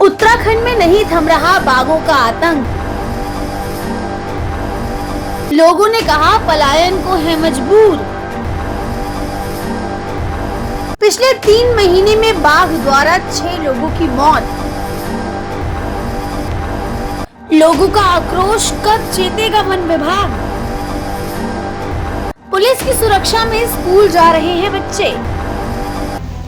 उत्तराखंड में नहीं थम रहा बाघों का आतंक। लोगों ने कहा पलायन को है मजबूर। पिछले 3 महीने में बाघ द्वारा 6 लोगों की मौत। लोगों का आक्रोश, कब चेतेगा वन विभाग। पुलिस की सुरक्षा में स्कूल जा रहे हैं बच्चे।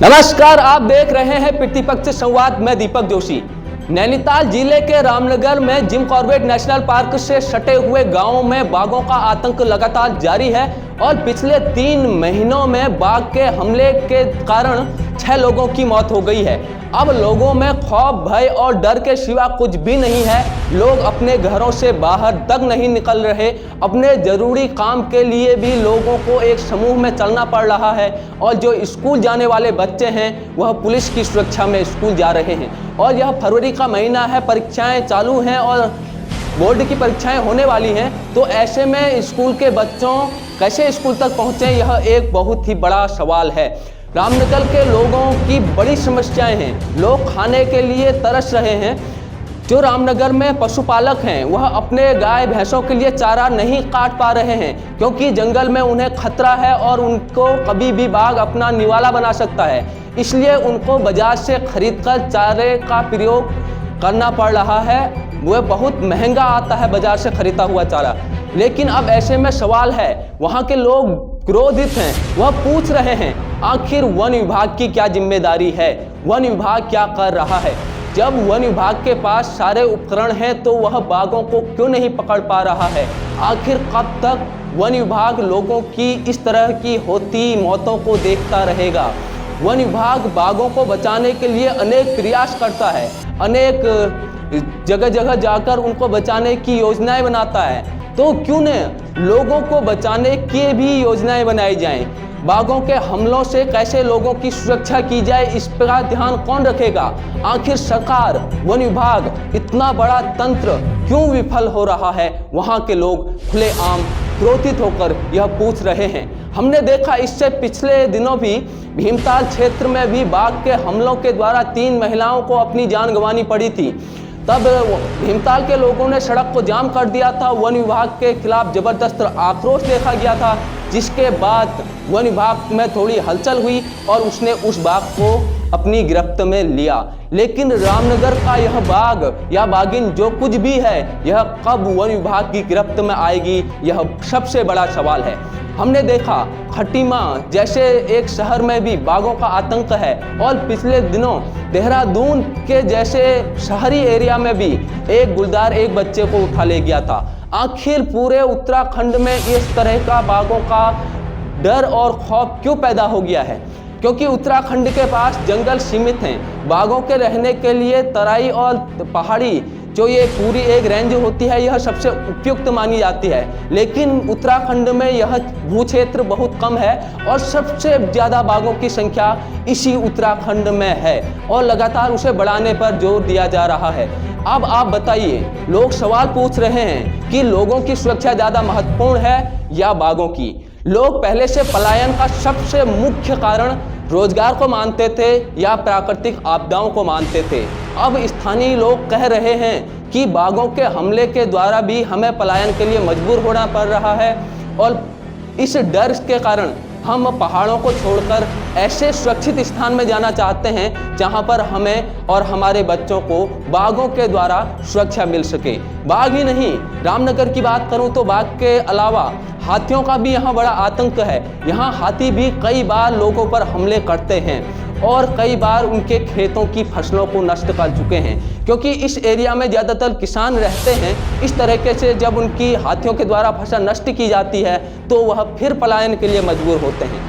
नमस्कार, आप देख रहे हैं प्रतिपक्ष संवाद में दीपक जोशी। नैनीताल जिले के रामनगर में जिम कॉर्बेट नेशनल पार्क से सटे हुए गांवों में बाघों का आतंक लगातार जारी है और पिछले 3 महीनों में बाघ के हमले के कारण 6 लोगों की मौत हो गई है। अब लोगों में खौफ, भय और डर के सिवा कुछ भी नहीं है। लोग अपने घरों से बाहर तक नहीं निकल रहे। अपने जरूरी काम के लिए भी लोगों को एक समूह में चलना पड़ रहा है और जो स्कूल जाने वाले बच्चे हैं वह पुलिस की सुरक्षा में स्कूल जा रहे हैं। और यह फरवरी का महीना है, परीक्षाएं चालू हैं और बोर्ड की परीक्षाएं होने वाली हैं, तो ऐसे में स्कूल के बच्चों कैसे स्कूल तक पहुँचे, यह एक बहुत ही बड़ा सवाल है। रामनगर के लोगों की बड़ी समस्याएं हैं। लोग खाने के लिए तरस रहे हैं। जो रामनगर में पशुपालक हैं वह अपने गाय भैंसों के लिए चारा नहीं काट पा रहे हैं क्योंकि जंगल में उन्हें खतरा है और उनको कभी भी बाघ अपना निवाला बना सकता है। इसलिए उनको बाजार से खरीदकर चारे का प्रयोग करना पड़ रहा है। वह बहुत महंगा आता है बाजार से खरीदा हुआ चारा। लेकिन अब ऐसे में सवाल है, वहाँ के लोग क्रोधित हैं। वह पूछ रहे हैं आखिर वन विभाग की क्या जिम्मेदारी है, वन विभाग क्या कर रहा है। जब वन विभाग के पास सारे उपकरण हैं तो वह बाघों को क्यों नहीं पकड़ पा रहा है। आखिर कब तक वन विभाग लोगों की इस तरह की होती मौतों को देखता रहेगा। वन विभाग बाघों को बचाने के लिए अनेक प्रयास करता है, अनेक जगह जगह जाकर उनको बचाने की योजनाएं बनाता है। तो क्यों न लोगों को बचाने की भी योजनाएं बनाई जाएं। बाघों के हमलों से कैसे लोगों की सुरक्षा की जाए, इस पर ध्यान कौन रखेगा। आखिर सरकार, वन विभाग, इतना बड़ा तंत्र क्यों विफल हो रहा है। वहाँ के लोग खुलेआम क्रोधित होकर यह पूछ रहे हैं। हमने देखा इससे पिछले दिनों भी भीमताल क्षेत्र में भी बाघ के हमलों के द्वारा 3 महिलाओं को अपनी जान गंवानी पड़ी थी। तब भीमताल के लोगों ने सड़क को जाम कर दिया था। वन विभाग के खिलाफ जबरदस्त आक्रोश देखा गया था, जिसके बाद वन विभाग में थोड़ी हलचल हुई और उसने उस बाघ को अपनी गिरफ्त में लिया। लेकिन रामनगर का यह बाघ या बाघिन जो कुछ भी है, यह कब वन विभाग की गिरफ्त में आएगी, यह सबसे बड़ा सवाल है। हमने देखा खटीमा जैसे एक शहर में भी बाघों का आतंक है और पिछले दिनों देहरादून के जैसे शहरी एरिया में भी एक गुलदार एक बच्चे को उठा ले गया था। आखिर पूरे उत्तराखंड में इस तरह का बाघों का डर और खौफ क्यों पैदा हो गया है। क्योंकि उत्तराखंड के पास जंगल सीमित हैं। बाघों के रहने के लिए तराई और पहाड़ी जो ये पूरी एक रेंज होती है, यह सबसे उपयुक्त मानी जाती है। लेकिन उत्तराखंड में यह भू क्षेत्र बहुत कम है और सबसे ज़्यादा बाघों की संख्या इसी उत्तराखंड में है और लगातार उसे बढ़ाने पर जोर दिया जा रहा है। अब आप बताइए, लोग सवाल पूछ रहे हैं कि लोगों की सुरक्षा ज़्यादा महत्वपूर्ण है या बाघों की। लोग पहले से पलायन का सबसे मुख्य कारण रोजगार को मानते थे या प्राकृतिक आपदाओं को मानते थे। अब स्थानीय लोग कह रहे हैं कि बाघों के हमले के द्वारा भी हमें पलायन के लिए मजबूर होना पड़ रहा है और इस डर के कारण हम पहाड़ों को छोड़कर ऐसे सुरक्षित स्थान में जाना चाहते हैं जहां पर हमें और हमारे बच्चों को बाघों के द्वारा सुरक्षा मिल सके। बाघ ही नहीं, रामनगर की बात करूं तो बाघ के अलावा हाथियों का भी यहाँ बड़ा आतंक है। यहाँ हाथी भी कई बार लोगों पर हमले करते हैं और कई बार उनके खेतों की फसलों को नष्ट कर चुके हैं। क्योंकि इस एरिया में ज़्यादातर किसान रहते हैं, इस तरीके से जब उनकी हाथियों के द्वारा फसल नष्ट की जाती है तो वह फिर पलायन के लिए मजबूर होते हैं।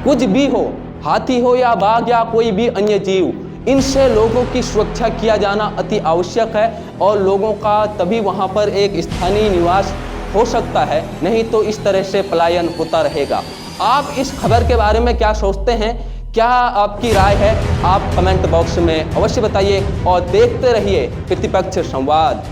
कुछ भी हो, हाथी हो या बाघ या कोई भी अन्य जीव, इनसे लोगों की सुरक्षा किया जाना अति आवश्यक है और लोगों का तभी वहाँ पर एक स्थानीय निवास हो सकता है, नहीं तो इस तरह से पलायन होता रहेगा। आप इस खबर के बारे में क्या सोचते हैं, क्या आपकी राय है, आप कमेंट बॉक्स में अवश्य बताइए और देखते रहिए प्रतिपक्ष संवाद।